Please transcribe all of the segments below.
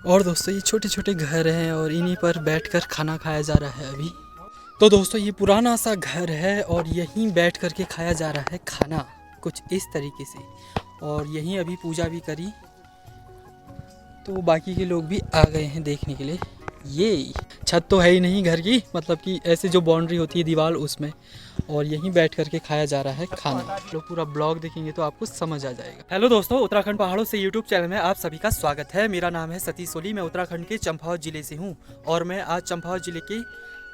और दोस्तों ये छोटे छोटे घर हैं और इन्हीं पर बैठकर खाना खाया जा रहा है अभी। तो दोस्तों ये पुराना सा घर है और यहीं बैठ कर के खाया जा रहा है खाना कुछ इस तरीके से। और यहीं अभी पूजा भी करी तो बाकी के लोग भी आ गए हैं देखने के लिए। ये छत तो है ही नहीं घर की, मतलब कि ऐसे जो बाउंड्री होती है दीवार उसमें, और यहीं बैठ करके खाया जा रहा है खाना। लोग पूरा ब्लॉग देखेंगे तो आपको समझ आ जाएगा। हेलो दोस्तों, उत्तराखंड पहाड़ों से यूट्यूब चैनल में आप सभी का स्वागत है। मेरा नाम है सतीश सोली, मैं उत्तराखंड के चंपावत जिले से हूँ और मैं आज चंपावत जिले के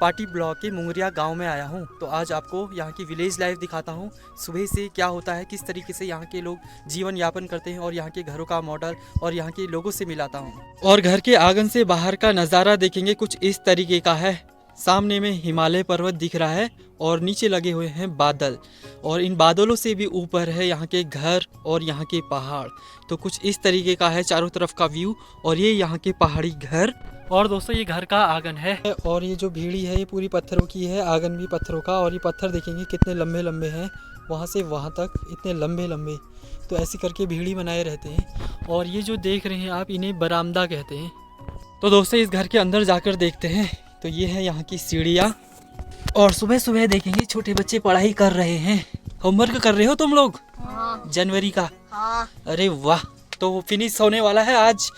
पाटी ब्लॉक के मुंगरिया गांव में आया हूं। तो आज आपको यहां की विलेज लाइफ दिखाता हूं, सुबह से क्या होता है, किस तरीके से यहां के लोग जीवन यापन करते हैं और यहां के घरों का मॉडल और यहां के लोगों से मिलाता हूं। और घर के आंगन से बाहर का नज़ारा देखेंगे कुछ इस तरीके का है। सामने में हिमालय पर्वत दिख रहा है और नीचे लगे हुए हैं बादल, और इन बादलों से भी ऊपर है यहाँ के घर और यहाँ के पहाड़। तो कुछ इस तरीके का है चारों तरफ का व्यू, और ये यहाँ के पहाड़ी घर। और दोस्तों ये घर का आंगन है और ये जो भीड़ी है ये पूरी पत्थरों की है, आंगन भी पत्थरों का। और ये पत्थर देखेंगे कितने लंबे लंबे हैं, वहाँ से वहाँ तक इतने लंबे लंबे। तो ऐसे करके भीड़ी बनाए रहते हैं। और ये जो देख रहे हैं आप, इन्हें बरामदा कहते हैं। तो दोस्तों इस घर के अंदर जाकर देखते हैं। तो ये है यहाँ की सीढ़ियाँ, और सुबह सुबह देखेंगे छोटे बच्चे पढ़ाई कर रहे हैं। होमवर्क कर रहे हो तुम लोग? हाँ। जनवरी का? हाँ। अरे वाह, तो फिनिश होने वाला है आज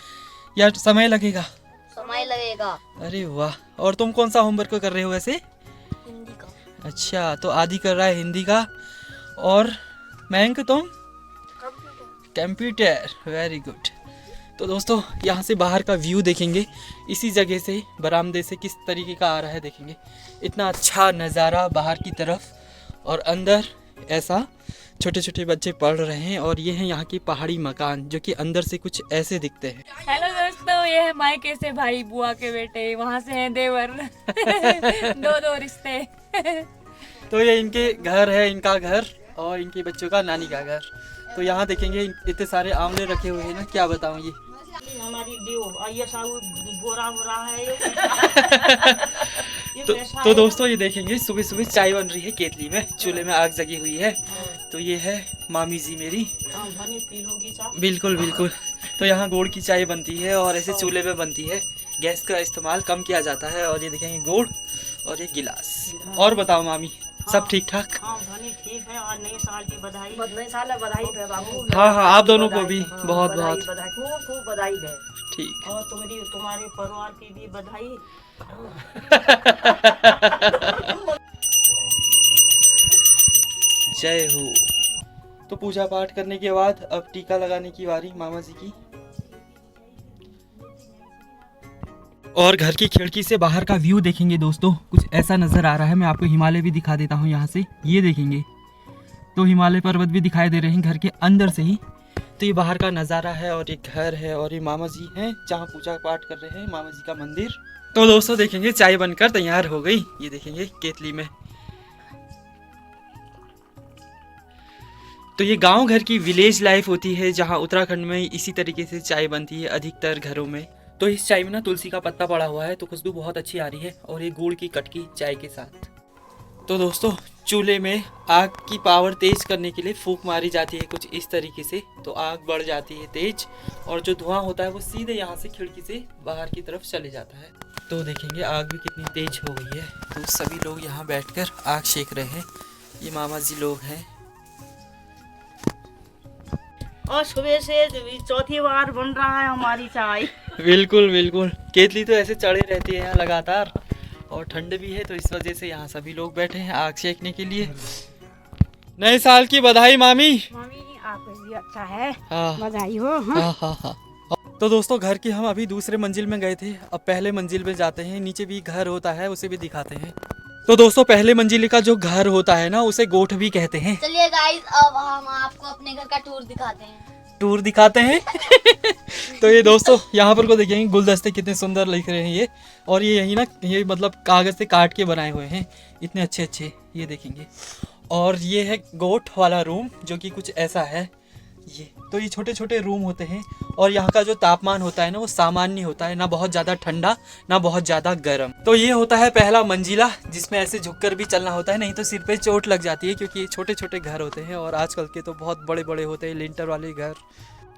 या समय लगेगा? समय लगेगा। अरे वाह, और तुम कौन सा होमवर्क कर रहे हो वैसे? हिंदी का। अच्छा, तो आदि कर रहा है हिंदी का। और मयंक तुम? कंप्यूटर। Very good. तो दोस्तों यहाँ से बाहर का व्यू देखेंगे, इसी जगह से बरामदे से किस तरीके का आ रहा है देखेंगे। इतना अच्छा नज़ारा बाहर की तरफ, और अंदर ऐसा छोटे छोटे बच्चे पढ़ रहे हैं। और ये हैं यहाँ के पहाड़ी मकान जो कि अंदर से कुछ ऐसे दिखते हैं। हेलो दोस्तों, ये है मायके से भाई बुआ के बेटे, वहाँ से हैं देवर। दो रिश्ते। तो ये इनके घर है, इनका घर, और इनके बच्चों का नानी का घर। तो यहाँ देखेंगे इतने सारे आंवले रखे हुए हैं ना, क्या बताऊँ। ये हमारी देव ये साहू गोरा गोरा है ये तो दोस्तों ये देखेंगे सुबह सुबह चाय बन रही है केतली में, चूल्हे में आग जगी हुई है। तो ये है मामी जी मेरी। बिल्कुल बिल्कुल। तो यहाँ गुड़ की चाय बनती है और ऐसे चूल्हे में बनती है, गैस का इस्तेमाल कम किया जाता है। और ये देखेंगे गुड़ और ये गिलास। और बताओ मामी, सब ठीक ठाक? हाँ भनी ठीक है, और नए साल की बधाई। नए साल है, बधाई है बाबू। हाँ हाँ, आप दोनों को भी बहुत बहुत बधाई, खूब खूब बधाई है। ठीक। और तुम्हारे परिवार की भी बधाई। जय हो। तो पूजा पाठ करने के बाद अब टीका लगाने की बारी मामा जी की। और घर की खिड़की से बाहर का व्यू देखेंगे दोस्तों, कुछ ऐसा नज़र आ रहा है। मैं आपको हिमालय भी दिखा देता हूँ यहाँ से, ये देखेंगे। तो हिमालय पर्वत भी दिखाई दे रहे हैं घर के अंदर से ही। तो ये बाहर का नज़ारा है, और ये घर है, और ये मामा जी हैं जहाँ पूजा पाठ कर रहे हैं, मामा जी का मंदिर। तो दोस्तों देखेंगे चाय बनकर तैयार हो गई, ये देखेंगे केतली में। तो ये गांव घर की विलेज लाइफ होती है, जहां उत्तराखंड में इसी तरीके से चाय बनती है अधिकतर घरों में। तो इस चाय में ना तुलसी का पत्ता पड़ा हुआ है, तो खुशबू बहुत अच्छी आ रही है, और ये गुड़ की कटकी चाय के साथ। तो दोस्तों चूल्हे में आग की पावर तेज करने के लिए फूंक मारी जाती है कुछ इस तरीके से, तो आग बढ़ जाती है तेज, और जो धुआं होता है वो सीधे यहाँ से खिड़की से बाहर की तरफ चले जाता है। तो देखेंगे आग भी कितनी तेज हो गई है। तो सभी लोग यहाँ बैठकर आग सेक रहे हैं, ये मामा जी लोग हैं। और सुबह से चौथी बार बन रहा है हमारी चाय। बिल्कुल बिल्कुल, केतली तो ऐसे चढ़े रहती है यहाँ लगातार, और ठंड भी है, तो इस वजह से यहाँ सभी लोग बैठे हैं आग सेकने के लिए। नए साल की बधाई मामी। मामी आपको भी अच्छा है। हाँ बधाई हो। हाँ हाँ हाँ। तो दोस्तों घर की हम अभी दूसरे मंजिल में गए थे, अब पहले मंजिल में जाते हैं। नीचे भी घर होता है, उसे भी दिखाते हैं। तो दोस्तों पहले मंजिल का जो घर होता है ना, उसे गोठ भी कहते हैं। चलिए गाइस, अब हम आपको अपने घर का टूर दिखाते हैं। टूर दिखाते हैं। तो ये दोस्तों यहाँ पर को देखेंगे गुलदस्ते कितने सुंदर लिख रहे हैं ये, और ये यही ना, ये मतलब कागज से काट के बनाए हुए हैं, इतने अच्छे अच्छे, ये देखेंगे। और ये है गोठ वाला रूम, जो कि कुछ ऐसा है ये। तो ये छोटे छोटे रूम होते हैं, और यहाँ का जो तापमान होता है ना वो सामान्य होता है, ना बहुत ज़्यादा ठंडा ना बहुत ज़्यादा गर्म। तो ये होता है पहला मंजिला, जिसमें ऐसे झुककर भी चलना होता है, नहीं तो सिर पे चोट लग जाती है, क्योंकि ये छोटे छोटे घर होते हैं, और आजकल के तो बहुत बड़े बड़े होते हैं लिंटर वाले घर।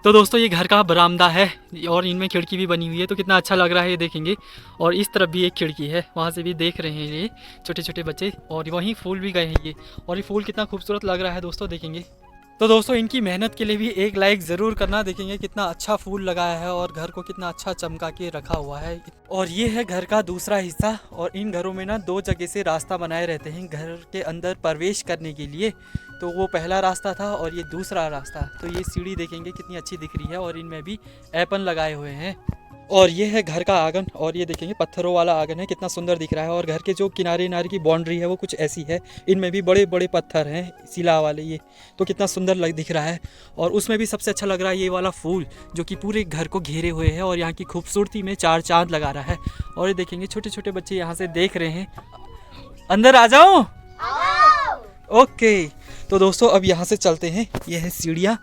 तो दोस्तों ये घर का बरामदा है और इनमें खिड़की भी बनी हुई है, तो कितना अच्छा लग रहा है ये देखेंगे। और इस तरफ भी एक खिड़की है, वहाँ से भी देख रहे हैं ये छोटे छोटे बच्चे, और वहीं फूल भी गए हैं ये, और ये फूल कितना खूबसूरत लग रहा है दोस्तों देखेंगे। तो दोस्तों इनकी मेहनत के लिए भी एक लाइक ज़रूर करना, देखेंगे कितना अच्छा फूल लगाया है और घर को कितना अच्छा चमका के रखा हुआ है। और ये है घर का दूसरा हिस्सा, और इन घरों में ना 2 जगह से रास्ता बनाए रहते हैं घर के अंदर प्रवेश करने के लिए। तो वो पहला रास्ता था और ये दूसरा रास्ता। तो ये सीढ़ी देखेंगे कितनी अच्छी दिख रही है, और इनमें भी ऐपन लगाए हुए हैं। और ये है घर का आंगन, और ये देखेंगे पत्थरों वाला आंगन है, कितना सुंदर दिख रहा है। और घर के जो किनारे किनारे की बाउंड्री है वो कुछ ऐसी है, इनमें भी बड़े बड़े पत्थर हैं शिला वाले, ये तो कितना सुंदर दिख रहा है। और उसमें भी सबसे अच्छा लग रहा है ये वाला फूल जो कि पूरे घर को घेरे हुए है और यहाँ की खूबसूरती में 4 चांद लगा रहा है। और ये देखेंगे छोटे छोटे बच्चे यहाँ से देख रहे हैं। अंदर आ जाओ। ओके, तो दोस्तों अब यहाँ से चलते हैं। ये है सीढ़ियाँ,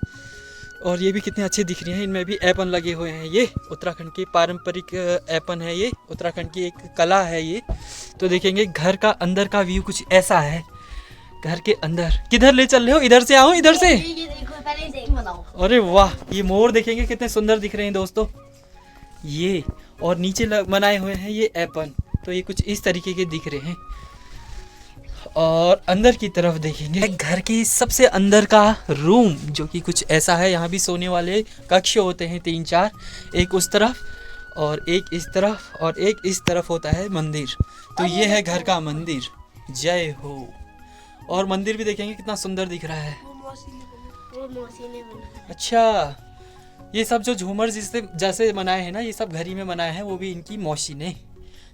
और ये भी कितने अच्छे दिख रही हैं, इनमें भी ऐपन लगे हुए हैं। ये उत्तराखंड की पारंपरिक ऐपन है, ये उत्तराखंड की एक कला है ये। तो देखेंगे घर का अंदर का व्यू कुछ ऐसा है। घर के अंदर किधर ले चल रहे हो? इधर से आओ, इधर से। ये देखो, पहले देख बताओ। अरे वाह, ये मोर देखेंगे कितने सुंदर दिख रहे हैं दोस्तों ये। और नीचे बनाए हुए हैं ये ऐपन, तो ये कुछ इस तरीके के दिख रहे हैं। और अंदर की तरफ देखेंगे घर के सबसे अंदर का रूम जो कि कुछ ऐसा है। यहाँ भी सोने वाले कक्ष होते हैं 3-4, एक उस तरफ और एक इस तरफ और एक इस तरफ होता है मंदिर। तो ये है घर का मंदिर। जय हो। और मंदिर भी देखेंगे कितना सुंदर दिख रहा है। अच्छा, ये सब जो झूमर जिससे जैसे बनाए हैं ना, ये सब घर ही में बनाए हैं, वो भी इनकी मौसी ने।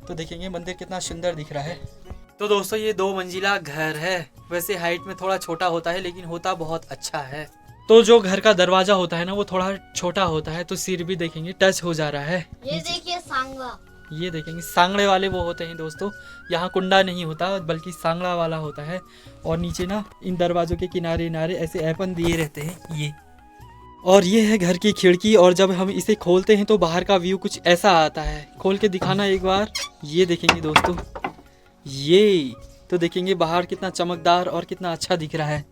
तो देखेंगे मंदिर कितना सुंदर दिख रहा है। तो दोस्तों ये 2 मंजिला घर है। वैसे हाइट में थोड़ा छोटा होता है, लेकिन होता बहुत अच्छा है। तो जो घर का दरवाजा होता है ना, वो थोड़ा छोटा होता है, तो सिर भी देखेंगे टच हो जा रहा है। ये देखिए सांगवा। ये देखेंगे सांगड़े वाले वो होते हैं दोस्तों। यहाँ कुंडा नहीं होता बल्कि सांगड़ा वाला होता है। और नीचे ना इन दरवाजों के किनारे किनारे ऐसे ऐपन दिए रहते हैं ये। और ये है घर की खिड़की, और जब हम इसे खोलते हैं तो बाहर का व्यू कुछ ऐसा आता है। खोल के दिखाना एक बार। ये देखेंगे दोस्तों, ये तो देखेंगे बाहर कितना चमकदार और कितना अच्छा दिख रहा है।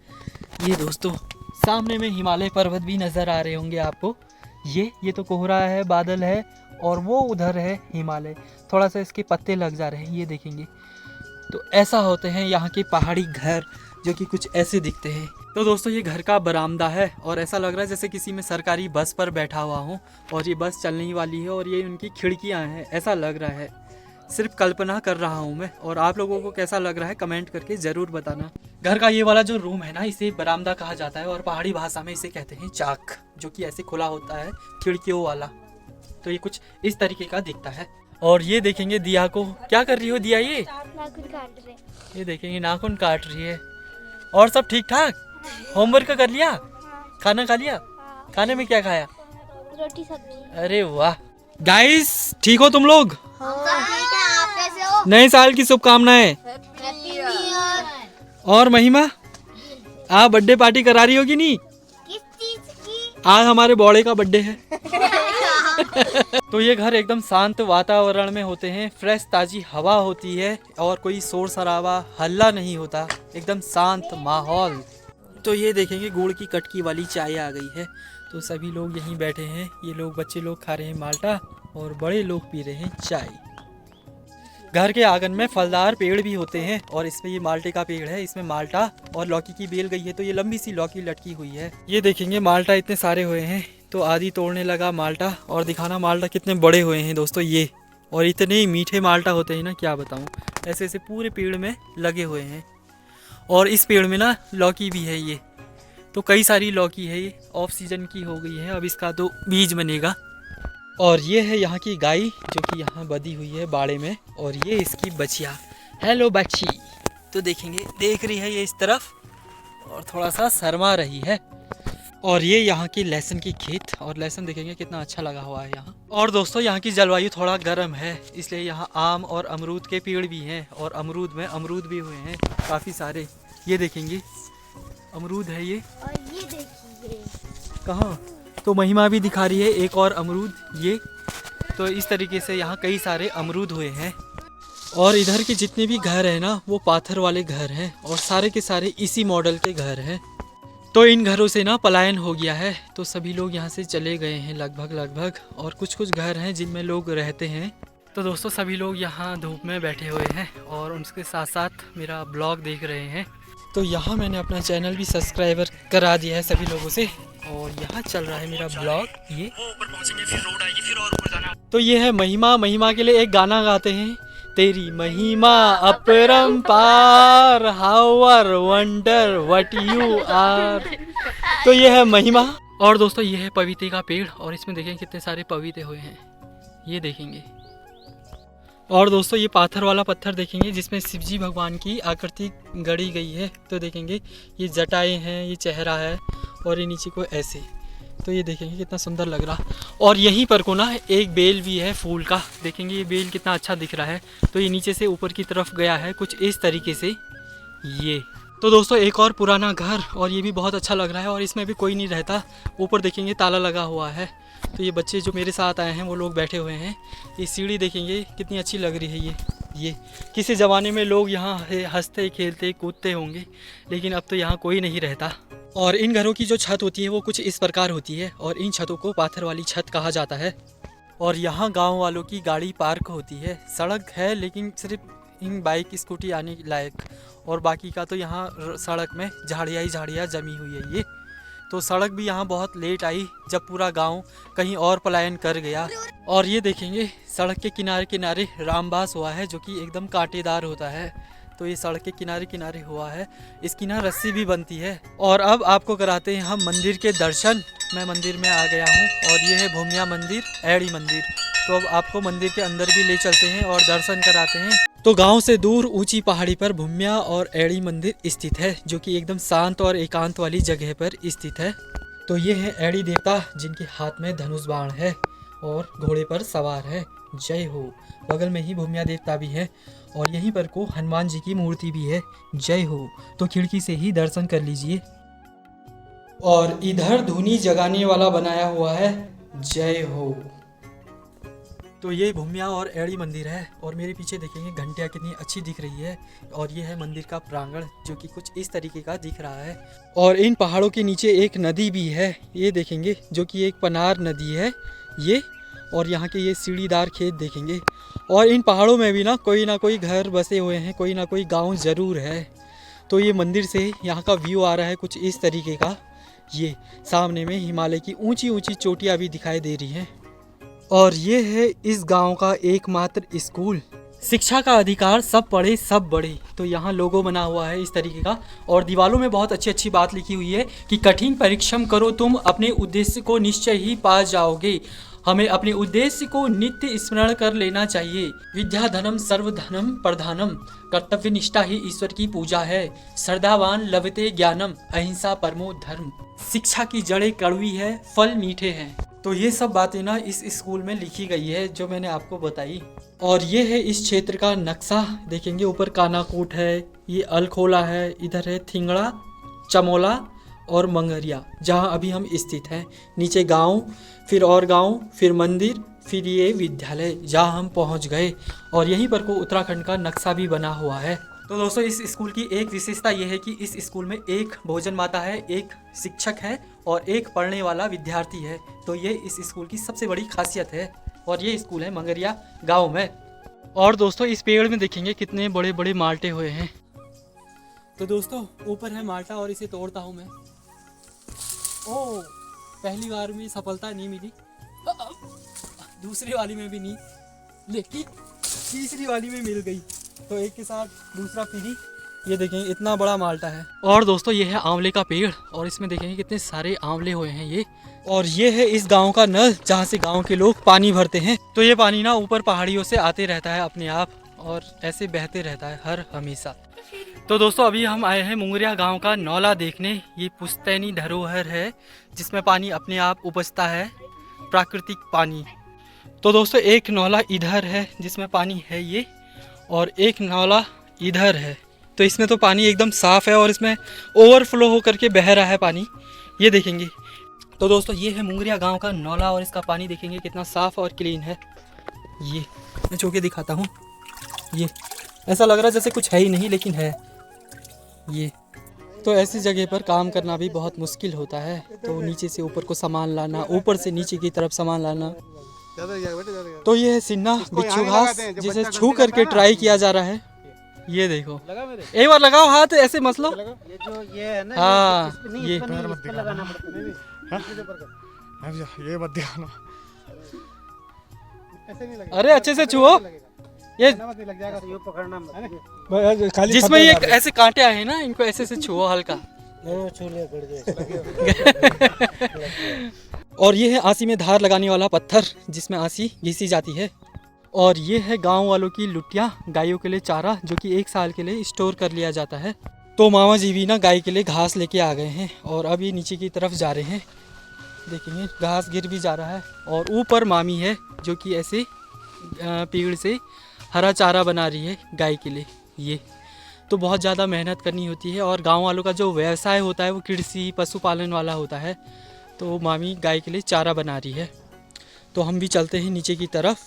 ये दोस्तों सामने में हिमालय पर्वत भी नज़र आ रहे होंगे आपको। ये तो कोहरा है, बादल है, और वो उधर है हिमालय। थोड़ा सा इसके पत्ते लग जा रहे हैं, ये देखेंगे। तो ऐसा होते हैं यहाँ के पहाड़ी घर जो कि कुछ ऐसे दिखते हैं। तो दोस्तों ये घर का बरामदा है, और ऐसा लग रहा है जैसे किसी में सरकारी बस पर बैठा हुआ हूँ और ये बस चलने ही वाली है, और ये उनकी खिड़कियाँ हैं, ऐसा लग रहा है। सिर्फ कल्पना कर रहा हूँ मैं, और आप लोगों को कैसा लग रहा है कमेंट करके ज़रूर बताना। घर का ये वाला जो रूम है ना, इसे बरामदा कहा जाता है, और पहाड़ी भाषा में इसे कहते हैं चाक, जो कि ऐसे खुला होता है खिड़कियों वाला। तो ये कुछ इस तरीके का दिखता है। और ये देखेंगे दिया को, क्या कर रही हो दिया? ये नाखून काट रहे। ये देखेंगे नाखून काट रही है। और सब ठीक ठाक? होमवर्क कर लिया? खाना खा लिया? खाने में क्या खाया? रोटी सब्जी। अरे वाह। गाइस ठीक हो तुम लोग? हम सब ठीक है, आप कैसे हो? नए साल की शुभकामनाएं। Happy new year. और महिमा, आप बर्थडे पार्टी करा रही हो कि नहीं? किस चीज की? आज हमारे बॉडे का बर्थडे है। तो ये घर एकदम शांत वातावरण में होते हैं, फ्रेश ताजी हवा होती है, और कोई शोर शराबा हल्ला नहीं होता, एकदम शांत माहौल। तो ये देखेंगे गुड़ की कटकी वाली चाय आ गई है। तो सभी लोग यहीं बैठे हैं। ये लोग, बच्चे लोग खा रहे हैं माल्टा, और बड़े लोग पी रहे हैं चाय। घर के आंगन में फलदार पेड़ भी होते हैं, और इसमें ये माल्टे का पेड़ है, इसमें माल्टा और लौकी की बेल गई है, तो ये लंबी सी लौकी लटकी हुई है। ये देखेंगे माल्टा इतने सारे हुए हैं, तो आदि तोड़ने लगा माल्टा, और दिखाना माल्टा कितने बड़े हुए हैं दोस्तों ये। और इतने मीठे माल्टा होते हैं ना, क्या बताऊँ। ऐसे ऐसे पूरे पेड़ में लगे हुए हैं, और इस पेड़ में ना लौकी भी है ये। तो कई सारी लौकी है, ये ऑफ सीजन की हो गई है, अब इसका तो बीज बनेगा। और ये है यहाँ की गाय जो कि यहाँ बधी हुई है बाड़े में, और ये इसकी बछिया। हेलो बच्ची। तो देखेंगे देख रही है ये इस तरफ, और थोड़ा सा शर्मा रही है। और ये यहाँ की लहसुन की खेत, और लहसुन देखेंगे कितना अच्छा लगा हुआ है यहाँ। और दोस्तों यहाँ की जलवायु थोड़ा गर्म है, इसलिए यहाँ आम और अमरूद के पेड़ भी हैं, और अमरूद में अमरूद भी हुए हैं काफ़ी सारे। ये देखेंगे अमरूद है ये। और ये देखिए कहाँ? तो महिमा भी दिखा रही है एक और अमरूद ये। तो इस तरीके से यहाँ कई सारे अमरूद हुए हैं। और इधर के जितने भी घर हैं ना, वो पाथर वाले घर हैं, और सारे के सारे इसी मॉडल के घर हैं। तो इन घरों से ना पलायन हो गया है, तो सभी लोग यहाँ से चले गए हैं लगभग, और कुछ घर हैं जिनमें लोग रहते हैं। तो दोस्तों सभी लोग यहाँ धूप में बैठे हुए हैं और उनके साथ साथ मेरा ब्लॉग देख रहे हैं। तो यहाँ मैंने अपना चैनल भी सब्सक्राइबर करा दिया है सभी लोगों से, और यहाँ चल रहा है मेरा ब्लॉग। ये ऊपर पहुँचेंगे, फिर रोड आएगी, फिर और ऊपर जाना। तो ये है महिमा के लिए एक गाना गाते हैं, तेरी महिमा अपरंपार, how are wonder what you are. तो ये है महिमा। और दोस्तों ये है पपीते का पेड़, और इसमें देखें कितने सारे पपीते हुए हैं, ये देखेंगे। और दोस्तों ये पाथर वाला पत्थर देखेंगे जिसमें शिवजी भगवान की आकृति गढ़ी गई है। तो देखेंगे ये जटाएं हैं, ये चेहरा है, और ये नीचे को ऐसे। तो ये देखेंगे कितना सुंदर लग रहा। और यहीं पर को ना एक बेल भी है फूल का, देखेंगे ये बेल कितना अच्छा दिख रहा है। तो ये नीचे से ऊपर की तरफ गया है कुछ इस तरीके से ये। तो दोस्तों एक और पुराना घर, और ये भी बहुत अच्छा लग रहा है, और इसमें भी कोई नहीं रहता। ऊपर देखेंगे ताला लगा हुआ है। तो ये बच्चे जो मेरे साथ आए हैं वो लोग बैठे हुए हैं। ये सीढ़ी देखेंगे कितनी अच्छी लग रही है। ये किसी ज़माने में लोग यहाँ हंसते खेलते कूदते होंगे, लेकिन अब तो यहाँ कोई नहीं रहता। और इन घरों की जो छत होती है वो कुछ इस प्रकार होती है, और इन छतों को पाथर वाली छत कहा जाता है। और यहाँ गांव वालों की गाड़ी पार्क होती है। सड़क है लेकिन सिर्फ इन बाइक स्कूटी आने लायक, और बाकी का तो यहाँ सड़क में झाड़ियाँ ही झाड़ियाँ जमी हुई है। ये तो सड़क भी यहाँ बहुत लेट आई जब पूरा गांव कहीं और पलायन कर गया। और ये देखेंगे सड़क के किनारे किनारे रामबास हुआ है, जो कि एकदम कांटेदार होता है। तो ये सड़क के किनारे किनारे हुआ है, इसकी ना रस्सी भी बनती है। और अब आपको कराते हैं हम मंदिर के दर्शन। मैं मंदिर में आ गया हूँ, और ये है भूमिया मंदिर, एड़ी मंदिर। तो अब आपको मंदिर के अंदर भी ले चलते हैं और दर्शन कराते हैं। तो गांव से दूर ऊंची पहाड़ी पर भूमिया और एड़ी मंदिर स्थित है, जो कि एकदम शांत और एकांत वाली जगह पर स्थित है। तो ये है एड़ी देवता, जिनके हाथ में धनुष बाण है और घोड़े पर सवार है। जय हो। बगल में ही भूमिया देवता भी है, और यहीं पर को हनुमान जी की मूर्ति भी है। जय हो। तो खिड़की से ही दर्शन कर लीजिए। और इधर धुनी जगाने वाला बनाया हुआ है। जय हो। तो ये भूमिया और एड़ी मंदिर है, और मेरे पीछे देखेंगे घंटियाँ कितनी अच्छी दिख रही है। और ये है मंदिर का प्रांगण, जो कि कुछ इस तरीके का दिख रहा है। और इन पहाड़ों के नीचे एक नदी भी है, ये देखेंगे, जो कि एक पनार नदी है ये। और यहाँ के ये सीढ़ीदार खेत देखेंगे। और इन पहाड़ों में भी ना कोई घर बसे हुए हैं, कोई ना कोई गांव ज़रूर है। तो ये मंदिर से यहाँ का व्यू आ रहा है कुछ इस तरीके का। ये सामने में हिमालय की ऊंची ऊंची चोटियाँ भी दिखाई दे रही हैं। और ये है इस गांव का एकमात्र स्कूल। शिक्षा का अधिकार, सब पढ़े सब बढ़े। तो यहाँ लोगो बना हुआ है इस तरीके का, और दीवारों में बहुत अच्छी अच्छी बात लिखी हुई है कि कठिन परिश्रम करो तुम, अपने उद्देश्य को निश्चय ही पा जाओगे। हमें अपने उद्देश्य को नित्य स्मरण कर लेना चाहिए। विद्या धनम सर्वधनम प्रधानम, कर्तव्य निष्ठा ही ईश्वर की पूजा है। श्रद्धावान लभते ज्ञानम, अहिंसा परमो धर्म। शिक्षा की जड़ें कड़वी है, फल मीठे हैं। तो ये सब बातें ना इस स्कूल में लिखी गई है, जो मैंने आपको बताई। और ये है इस क्षेत्र का नक्शा, देखेंगे ऊपर कानाकोट है, ये अलखोला है, इधर है थिंगड़ा, चमोला और मंगरिया, जहाँ अभी हम स्थित हैं। नीचे गांव, फिर और गांव, फिर मंदिर, फिर ये विद्यालय जहाँ हम पहुँच गए। और यहीं पर को उत्तराखंड का नक्शा भी बना हुआ है। तो दोस्तों इस स्कूल की एक विशेषता ये है कि इस स्कूल में एक भोजन माता है, एक शिक्षक है और एक पढ़ने वाला विद्यार्थी है। तो ये इस स्कूल की सबसे बड़ी खासियत है। और ये स्कूल है मंगरिया गांव में। और दोस्तों इस पेड़ में देखेंगे कितने बड़े बड़े माल्टे हुए हैं। तो दोस्तों ऊपर है माल्टा, और इसे तोड़ता हूँ मैं। ओह, पहली बार में सफलता नहीं मिली, दूसरी वाली में भी नहीं, लेकिन तीसरी वाली में मिल गई। तो एक के साथ दूसरा फ्री। ये देखेंगे इतना बड़ा माल्टा है। और दोस्तों ये है आंवले का पेड़, और इसमें देखेंगे कितने सारे आंवले हुए हैं ये। और ये है इस गांव का नल, जहाँ से गांव के लोग पानी भरते हैं। तो ये पानी ना ऊपर पहाड़ियों से आते रहता है अपने आप, और ऐसे बहते रहता है हर हमेशा। तो दोस्तों अभी हम आए हैं मुंगरिया गांव का नौला देखने। ये पुश्तैनी धरोहर है जिसमें पानी अपने आप उपजता है, प्राकृतिक पानी। तो दोस्तों एक नौला इधर है जिसमें पानी है ये, और एक नौला इधर है। तो इसमें तो पानी एकदम साफ़ है, और इसमें ओवरफ्लो होकर के बह रहा है पानी, ये देखेंगे। तो दोस्तों ये है मुंगरिया गांव का नौला, और इसका पानी देखेंगे कितना साफ़ और क्लीन है। ये मैं छू के दिखाता हूँ, ये ऐसा लग रहा है जैसे कुछ है ही नहीं, लेकिन है ये। तो ऐसी जगह पर काम करना भी बहुत मुश्किल होता है। तो नीचे से ऊपर को सामान लाना, ऊपर से नीचे की तरफ सामान लाना। तो ये है सिन्ना बिच्छू घास, जिसे छू करके ट्राई किया जा रहा है। ये देखो, एक बार लगाओ हाथ, ऐसे मत लो। ये जो ये है ना, हाँ, ये लगाना पड़ता है। ये मत दिखाना, अरे अच्छे से छुओ। ये लग जाएगा, यूं पकड़ना मत। जिसमें ये ऐसे कांटे आए हैं ना, इनको ऐसे से छुओ हल्का। और ये है आंसी में धार लगाने वाला पत्थर, जिसमें आंसी घिसी जाती है। और ये है गांव वालों की लुटिया, गायों के लिए चारा, जो कि 1 साल के लिए स्टोर कर लिया जाता है। तो मामा जी भी ना गाय के लिए घास लेके आ गए हैं और अभी नीचे की तरफ जा रहे हैं। देखेंगे घास गिर भी जा रहा है। और ऊपर मामी है जो कि ऐसे पेड़ से हरा चारा बना रही है गाय के लिए। ये तो बहुत ज़्यादा मेहनत करनी होती है। और गांव वालों का जो व्यवसाय होता है वो कृषि पशुपालन वाला होता है। तो मामी गाय के लिए चारा बना रही है। तो हम भी चलते हैं नीचे की तरफ।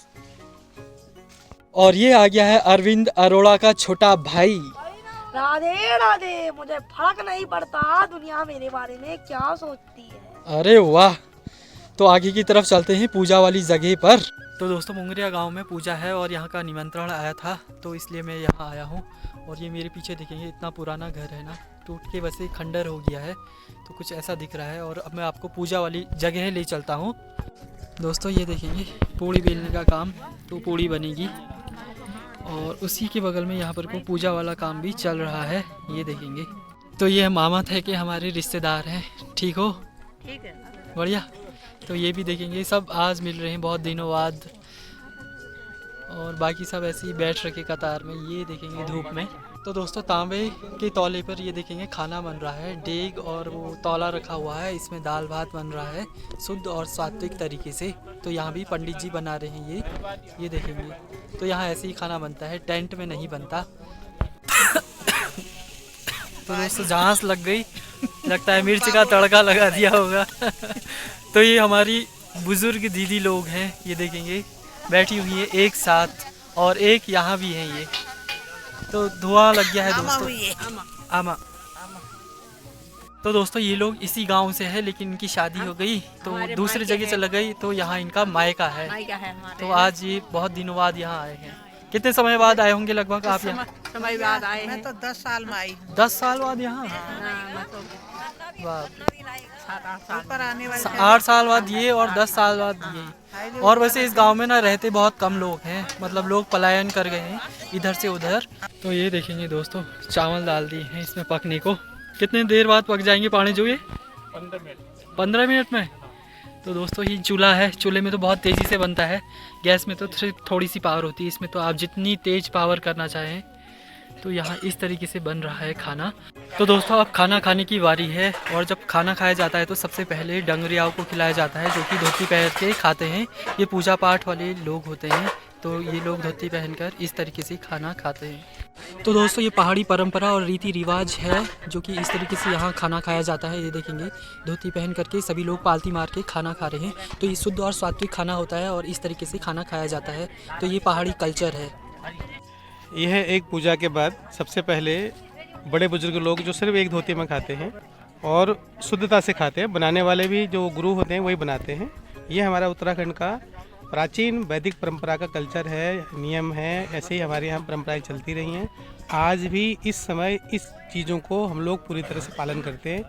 और ये आ गया है अरविंद अरोड़ा का छोटा भाई। राधे राधे, मुझे फर्क नहीं पड़ता दुनिया मेरे बारे में क्या सोचती है। अरे वाह। तो आगे की तरफ चलते हैं पूजा वाली जगह पर। तो दोस्तों मुंगरिया गांव में पूजा है और यहाँ का निमंत्रण आया था, तो इसलिए मैं यहाँ आया हूँ। और ये मेरे पीछे देखेंगे इतना पुराना घर है ना, टूट के वैसे खंडर हो गया है, तो कुछ ऐसा दिख रहा है। और अब मैं आपको पूजा वाली जगह ले चलता हूँ। दोस्तों ये देखेंगे पूड़ी बेलने का काम, तो पूड़ी बनेगी। और उसी के बगल में यहाँ पर को पूजा वाला काम भी चल रहा है, ये देखेंगे। तो ये मामा थे कि हमारे रिश्तेदार हैं। ठीक हो? ठीक है, बढ़िया। तो ये भी देखेंगे, सब आज मिल रहे हैं बहुत दिनों बाद। और बाकी सब ऐसे ही बैठ रखे कतार में, ये देखेंगे धूप में। तो दोस्तों तांबे के तौले पर ये देखेंगे खाना बन रहा है, डेग और वो तौला रखा हुआ है, इसमें दाल भात बन रहा है शुद्ध और सात्विक तरीके से। तो यहाँ भी पंडित जी बना रहे हैं ये देखेंगे। तो यहाँ ऐसे ही खाना बनता है, टेंट में नहीं बनता। तो दोस्तों झांस लग गई, लगता है मिर्च का तड़का लगा दिया होगा। तो ये हमारी बुजुर्ग दीदी लोग हैं, ये देखेंगे बैठी हुई है एक साथ। और एक यहाँ भी है ये। तो धुआं लग गया है दोस्तों। आमा। तो दोस्तों ये लोग इसी गांव से है, लेकिन इनकी शादी हो गई तो दूसरी जगह चला गई, तो यहाँ इनका मायका है। तो आज ये बहुत दिनों बाद यहाँ आए हैं। कितने समय बाद आए होंगे लगभग आप यहाँ? समय बाद आए मैं तो 10 साल में आई। 10 साल बाद यहाँ? वाह, 8 साल बाद ये और 10 साल बाद ये। और वैसे इस गांव में ना रहते बहुत कम लोग हैं, मतलब लोग पलायन कर गए हैं इधर से उधर। तो ये देखेंगे दोस्तों चावल डाल दिए हैं इसमें पकने को। कितने देर बाद पक जाएंगे पानी जो ये? 15 मिनट में। तो दोस्तों ये चूल्हा है, चूल्हे में तो बहुत तेज़ी से बनता है, गैस में तो थोड़ी सी पावर होती है, इसमें तो आप जितनी तेज़ पावर करना चाहें। तो यहाँ इस तरीके से बन रहा है खाना। तो दोस्तों अब खाना खाने की बारी है। और जब खाना खाया जाता है तो सबसे पहले डंगरियाओं को खिलाया जाता है, जो कि धोती पहन के खाते हैं। ये पूजा पाठ वाले लोग होते हैं, तो ये लोग धोती पहनकर इस तरीके से खाना खाते हैं। तो दोस्तों ये पहाड़ी परंपरा और रीति रिवाज है, जो कि इस तरीके से यहाँ खाना खाया जाता है। ये देखेंगे धोती पहन करके सभी लोग पालती मार के खाना खा रहे हैं। तो ये शुद्ध और सात्विक खाना होता है और इस तरीके से खाना खाया जाता है। तो ये पहाड़ी कल्चर है। यह एक पूजा के बाद सबसे पहले बड़े बुजुर्ग लोग जो सिर्फ एक धोती में खाते हैं और शुद्धता से खाते हैं, बनाने वाले भी जो गुरु होते हैं वही बनाते हैं। ये हमारा उत्तराखंड का प्राचीन वैदिक परंपरा का कल्चर है, नियम है। ऐसे ही हमारे यहाँ परंपराएं चलती रही हैं। आज भी इस समय इस चीज़ों को हम लोग पूरी तरह से पालन करते हैं।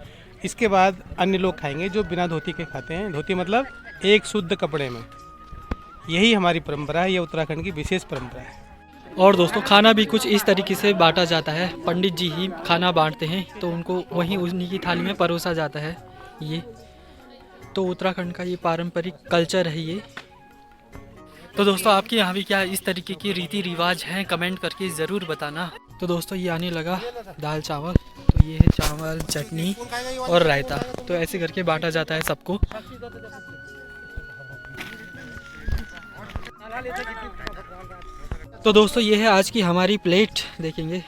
इसके बाद अन्य लोग खाएंगे जो बिना धोती के खाते हैं। धोती मतलब एक शुद्ध कपड़े में। यही हमारी परंपरा है, ये उत्तराखंड की विशेष परंपरा है। और दोस्तों खाना भी कुछ इस तरीके से बांटा जाता है, पंडित जी ही खाना बांटते हैं, तो उनको वहीं उन्हीं की थाली में परोसा जाता है। ये तो उत्तराखंड का ये पारंपरिक कल्चर है ये। तो दोस्तों आपके यहाँ भी क्या इस तरीके के रीति रिवाज हैं, कमेंट करके ज़रूर बताना। तो दोस्तों ये आने लगा दाल चावल। तो ये है चावल, चटनी और रायता। तो ऐसे करके बांटा जाता है सबको। तो दोस्तों ये है आज की हमारी प्लेट, देखेंगे।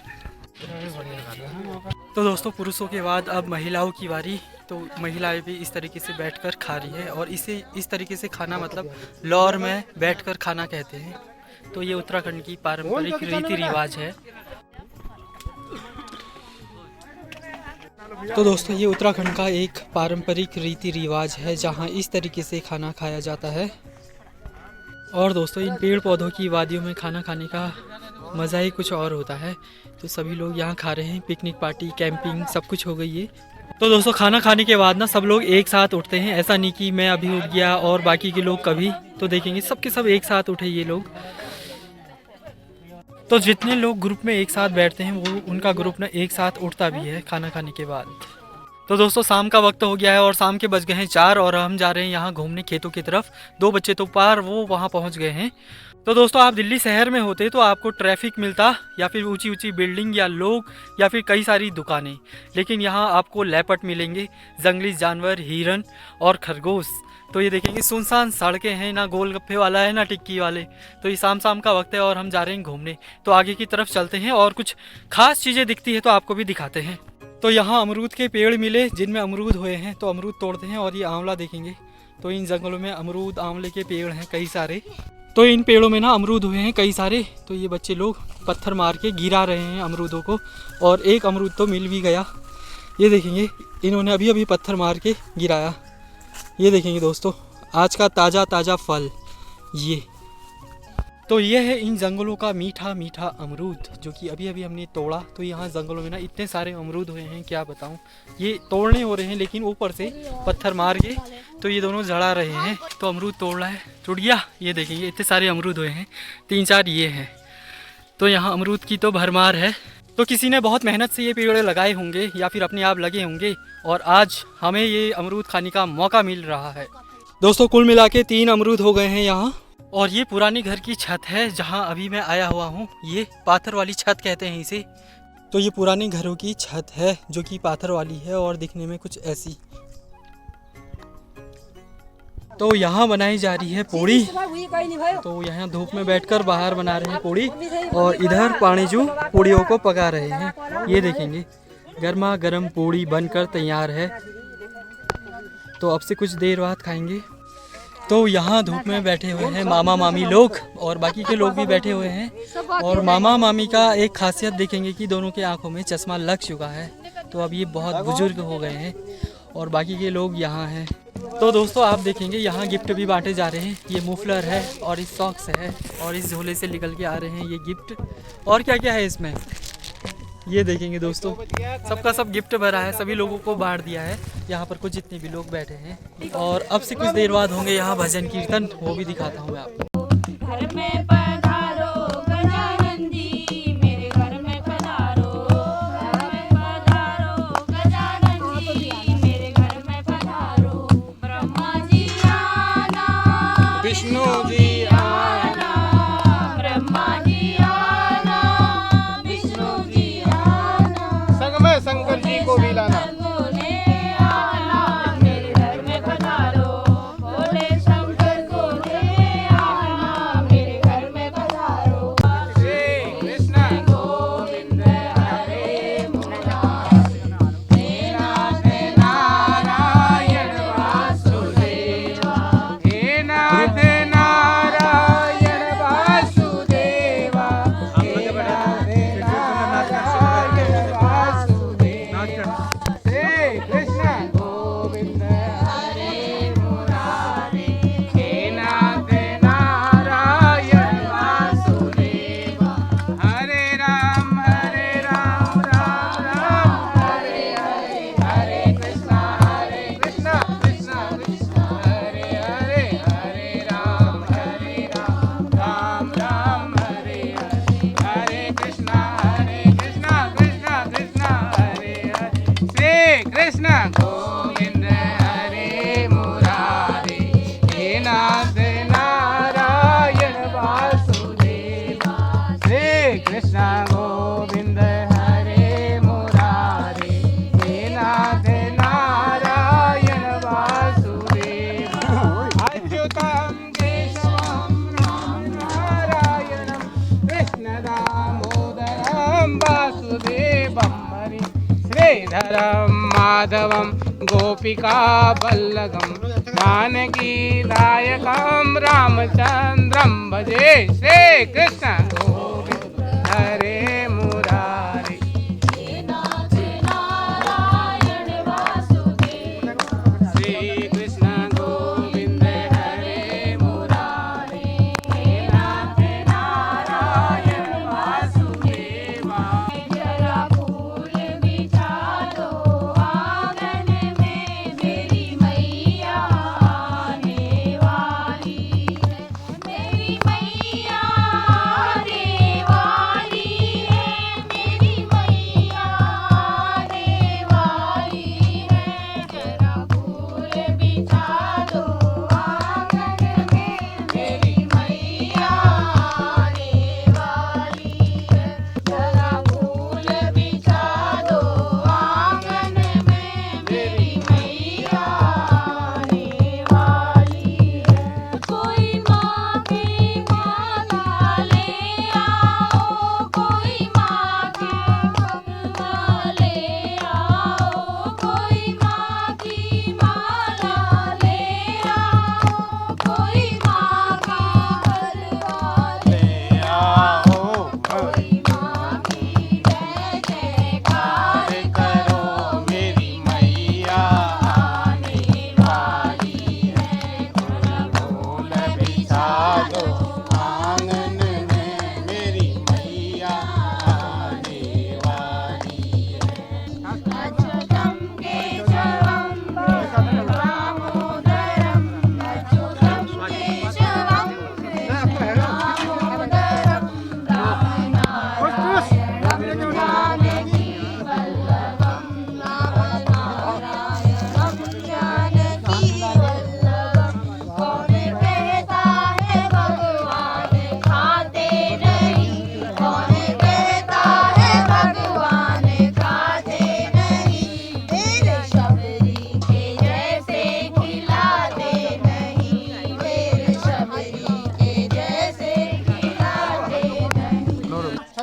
तो दोस्तों पुरुषों के बाद अब महिलाओं की बारी। तो महिलाएं भी इस तरीके से बैठकर खा रही है और इसे इस तरीके से खाना मतलब लौर में बैठकर खाना कहते हैं। तो ये उत्तराखंड की पारंपरिक रीति रिवाज है। तो दोस्तों ये उत्तराखंड का एक पारंपरिक रीति रिवाज है जहाँ इस तरीके से खाना खाया जाता है। और दोस्तों इन पेड़ पौधों की वादियों में खाना खाने का मज़ा ही कुछ और होता है। तो सभी लोग यहाँ खा रहे हैं, पिकनिक पार्टी कैंपिंग सब कुछ हो गई है। तो दोस्तों खाना खाने के बाद ना सब लोग एक साथ उठते हैं, ऐसा नहीं कि मैं अभी उठ गया और बाकी के लोग कभी। तो देखेंगे सबके सब एक साथ उठे ये लोग। तो जितने लोग ग्रुप में एक साथ बैठते हैं वो उनका ग्रुप ना एक साथ उठता भी है खाना खाने के बाद। तो दोस्तों शाम का वक्त हो गया है और शाम के बज गए हैं 4 और हम जा रहे हैं यहाँ घूमने खेतों की तरफ। 2 बच्चे तो पार वो वहाँ पहुँच गए हैं। तो दोस्तों आप दिल्ली शहर में होते तो आपको ट्रैफिक मिलता या फिर ऊंची ऊंची बिल्डिंग या लोग या फिर कई सारी दुकानें, लेकिन यहाँ आपको लेपर्ड मिलेंगे, जंगली जानवर, हिरन और खरगोश। तो ये देखेंगे सुनसान सड़कें हैं, ना गोलगप्पे वाला है ना टिक्की वाले। तो ये शाम का वक्त है और हम जा रहे हैं घूमने। तो आगे की तरफ चलते हैं और कुछ खास चीज़ें दिखती है तो आपको भी दिखाते हैं। तो यहाँ अमरूद के पेड़ मिले जिनमें अमरूद हुए हैं, तो अमरूद तोड़ते हैं। और ये आंवला देखेंगे, तो इन जंगलों में अमरूद आंवले के पेड़ हैं कई सारे। तो इन पेड़ों में ना अमरूद हुए हैं कई सारे। तो ये बच्चे लोग पत्थर मार के गिरा रहे हैं अमरूदों को, और एक अमरूद तो मिल भी गया। ये देखेंगे इन्होंने अभी अभी पत्थर मार के गिराया। ये देखेंगे दोस्तों आज का ताज़ा फल ये। तो ये है इन जंगलों का मीठा मीठा अमरूद जो कि अभी अभी हमने तोड़ा। तो यहाँ जंगलों में ना इतने सारे अमरूद हुए हैं क्या बताऊँ। ये तोड़ने हो रहे हैं लेकिन ऊपर से पत्थर मार के तो ये दोनों जड़ा रहे हैं। तो अमरूद तोड़ रहा है, टूट गया। ये देखेंगे इतने सारे अमरूद हुए हैं, 3-4 ये हैं। तो यहाँ अमरूद की तो भरमार है। तो किसी ने बहुत मेहनत से ये पेड़ लगाए होंगे या फिर अपने आप लगे होंगे और आज हमें ये अमरूद खाने का मौका मिल रहा है। दोस्तों कुल मिला के 3 अमरूद हो गए हैं यहाँ। और ये पुराने घर की छत है जहाँ अभी मैं आया हुआ हूँ। ये पाथर वाली छत कहते हैं इसे। तो ये पुराने घरों की छत है जो कि पाथर वाली है और दिखने में कुछ ऐसी। तो यहाँ बनाई जा रही है पूड़ी। तो यहाँ धूप में बैठकर बाहर बना रहे हैं पूड़ी और इधर पानीजू पूड़ियों को पका रहे हैं। ये देखेंगे गर्मा गर्म पूड़ी बनकर तैयार है। तो अब से कुछ देर बाद खाएंगे। तो यहाँ धूप में बैठे हुए हैं मामा मामी लोग और बाकी के लोग भी बैठे हुए हैं। और मामा मामी का एक खासियत देखेंगे कि दोनों के आंखों में चश्मा लग चुका है। तो अब ये बहुत बुजुर्ग हो गए हैं और बाकी के लोग यहाँ हैं। तो दोस्तों आप देखेंगे यहाँ गिफ्ट भी बांटे जा रहे हैं। ये मुफलर है और इस सॉक्स है और इस झोले से निकल के आ रहे हैं ये गिफ्ट। और क्या क्या है इसमें ये देखेंगे दोस्तों। सबका सब गिफ्ट भरा है, सभी लोगों को बांट दिया है यहाँ पर कुछ जितने भी लोग बैठे हैं। और अब से कुछ देर बाद होंगे यहाँ भजन कीर्तन, वो भी दिखाता हूँ मैं आपको। घर में पधारो गजानन जी, मेरे घर में पधारो। घर में पधारो गजानन जी, मेरे घर में पधारो। ब्रह्मा जी आना, विष्णु जी आना, ब्रह्मा जी आना, विष्णु जी आना, संग में शंकर जी को भी लाना। श्रीधरं माधवं गोपिका बल्लभं जानकी दायकं रामचंद्रं भजे। श्री कृष्ण गोविंद हरे मुरारी।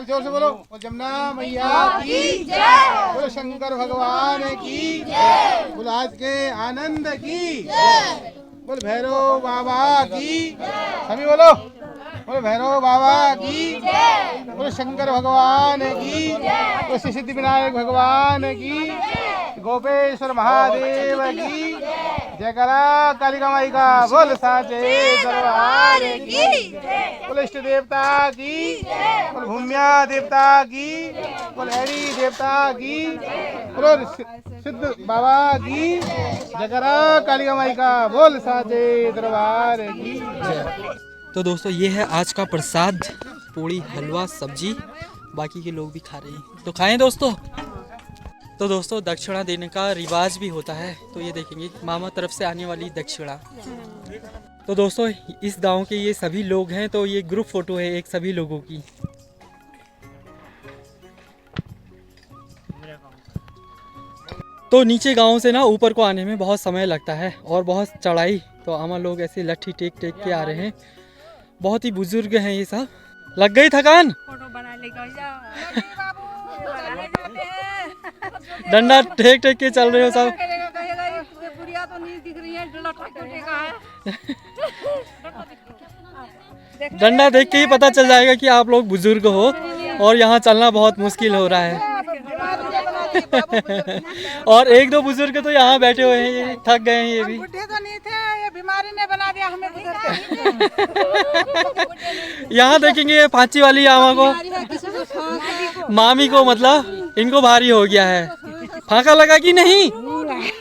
जोर से बोलो। बोल जमुना मैया की जय, बोलो शंकर भगवान की जय, बोलो आज के आनंद की जय, बोल भैरव बाबा की सभी बोलो। बोलो भैरव बाबा की जय, बोलो शंकर भगवान की जय, बोलो सिद्धि विनायक भगवान की, गोपेश्वर महादेव की जयकारा, कालिका माई का बोल साचे दरबार की, बोलो इष्ट देवता की, बोलो भूमिया देवता की, बोलो हरि देवता की, बोलो सिद्ध बाबा की जयकारा, कालिका माई का बोल साचे दरबार की जय। तो दोस्तों ये है आज का प्रसाद, पूड़ी हलवा सब्जी, बाकी के लोग भी खा रहे हैं तो खाएं दोस्तों। तो दोस्तों दक्षिणा देने का रिवाज भी होता है, तो ये देखेंगे मामा तरफ से आने वाली दक्षिणा। तो दोस्तों इस गांव के ये सभी लोग हैं, तो ये ग्रुप फोटो है एक सभी लोगों की। तो नीचे गांव से ना ऊपर को आने में बहुत समय लगता है और बहुत चढ़ाई, तो आमा लोग ऐसे लट्ठी टेक टेक के आ रहे हैं, बहुत ही बुजुर्ग हैं ये सब। लग गई थकान? डंडा टेक टेक के चल रहे हो सब। डंडा देख के ही पता चल जाएगा कि आप लोग बुजुर्ग हो और यहाँ चलना बहुत मुश्किल हो रहा है। और एक दो बुजुर्ग तो यहाँ बैठे हुए हैं, ये थक गए हैं ये भी। बुढ़े तो नहीं थे, ये बीमारी ने बना दिया हमें बुजुर्ग। यहाँ देखेंगे ये पांची वाली आमा को, मामी को, मतलब इनको भारी हो गया है। फाका लगा कि नहीं?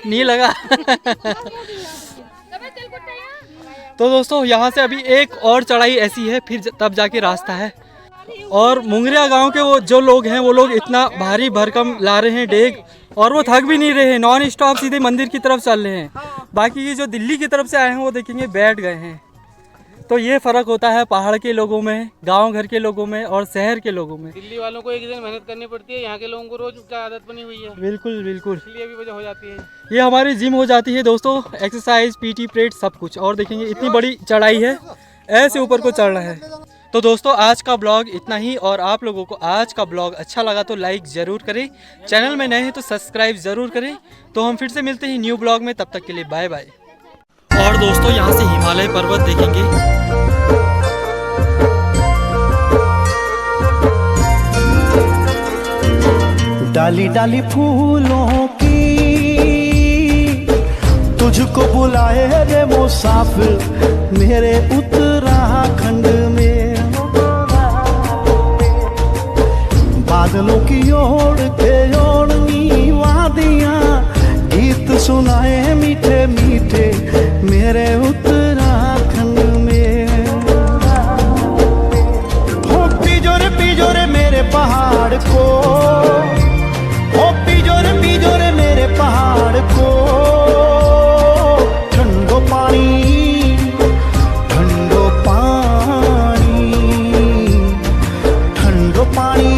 नहीं लगा। तो दोस्तों यहाँ से अभी एक और चढ़ाई ऐसी है, फिर तब जाके रास्ता है। और मुंगरिया गांव के वो जो लोग हैं वो लोग इतना भारी भरकम ला रहे हैं डेग, और वो थक भी नहीं रहे हैं, नॉन स्टॉप सीधे मंदिर की तरफ चल रहे हैं। बाकी ये जो दिल्ली की तरफ से आए हैं वो देखेंगे बैठ गए हैं। तो ये फ़र्क होता है पहाड़ के लोगों में, गांव घर के लोगों में और शहर के लोगों में। दिल्ली वालों को एक दिन मेहनत करनी पड़ती है, यहाँ के लोगों को रोज का आदत बनी हुई है। बिल्कुल बिल्कुल, इसलिए भी वजह हो जाती है। ये हमारी जिम हो जाती है दोस्तों, एक्सरसाइज, पीटी परेड सब कुछ। और देखेंगे इतनी बड़ी चढ़ाई है, ऐसे ऊपर को चढ़ना है। तो दोस्तों आज का ब्लॉग इतना ही, और आप लोगों को आज का ब्लॉग अच्छा लगा तो लाइक ज़रूर करें, चैनल में नए हैं तो सब्सक्राइब ज़रूर करें। तो हम फिर से मिलते हैं न्यू ब्लॉग में, तब तक के लिए बाय बाय। और दोस्तों यहाँ से हिमालय पर्वत देखेंगे। डाली डाली फूलों की तुझको बुलाए रे मुसाफिर मेरे उत्तराखंड में। बादलों की ओर के ओढ़नी वादियां गीत सुनाए मीठे मीठे मेरे उत्तराखंड में। हो पिजोरे मेरे पहाड़ को, हो पिजोरे मेरे पहाड़ को। ठंडो पानी ठंडो पानी ठंडो पानी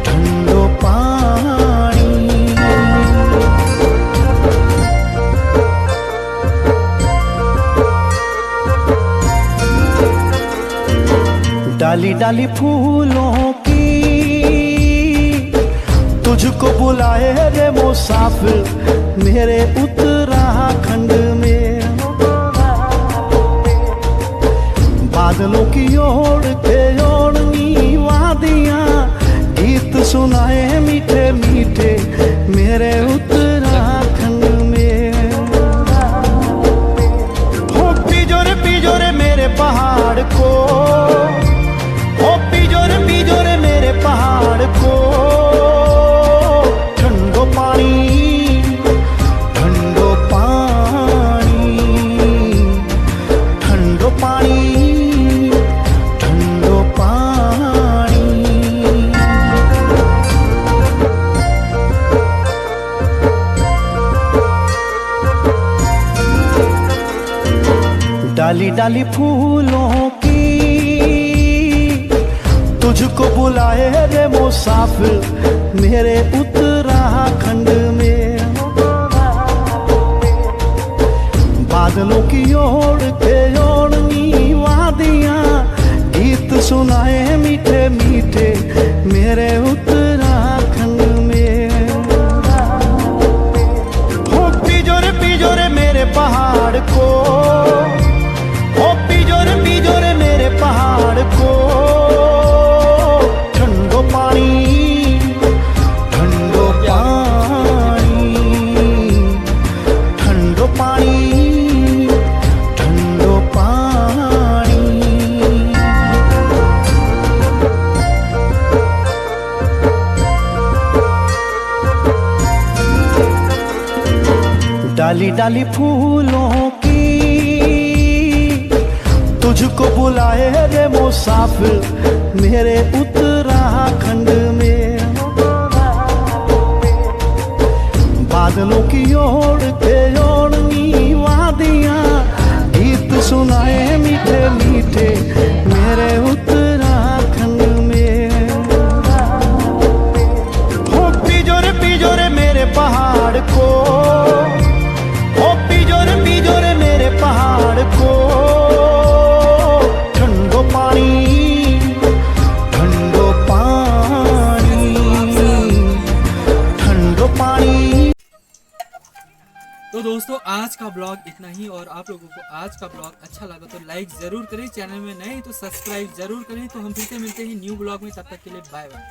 ठंडो पानी। डाली डाली फूलों की तुझको बुलाए रे मुसाफिर मेरे उत्तराखंड में। बादलों की ओर के ओढ़नी वादियां गीत सुनाए मीठे मीठे मेरे उत्तराखंड में। हो पिजोरे मेरे पहाड़ को, हो पिजोरे मेरे पहाड़ को। ठंडो पानी ठंडो पानी ठंडो पानी ठंडो पानी। डाली डाली फूलों की तुझको बुलाए रे मुसाफिर मेरे उत्तराखंड में। बादलों की ओर के ओढ़नी वादियां गीत सुन सुनाए मीठे मीठे मेरे उत्तराखंड में। हो पिजोरे मेरे पहाड़ को, हो पिजोरे मेरे पहाड़ को। ठंडो पानी ठंडो पानी ठंडो पानी ठंडो पानी। डाली डाली फूलों की तुझको बुलाए रे मुसाफिर मेरे उत्तराखंड में। बादलों की ओर के ओढ़नी वादियां गीत सुनाए मीठे मीठे मेरे उत्तराखंड में। हो पिजोरे मेरे पहाड़ को, हो पिजोरे मेरे पहाड़ को। ठंडो पानी ठंडो पानी ठंडो पानी। तो दोस्तों आज का ब्लॉग इतना ही, और आप लोगों को आज का ब्लॉग अच्छा लगा तो लाइक जरूर करें, चैनल में नए तो सब्सक्राइब जरूर करें। तो हम फिर से मिलते हैं न्यू ब्लॉग में, तब तक के लिए बाय बाय।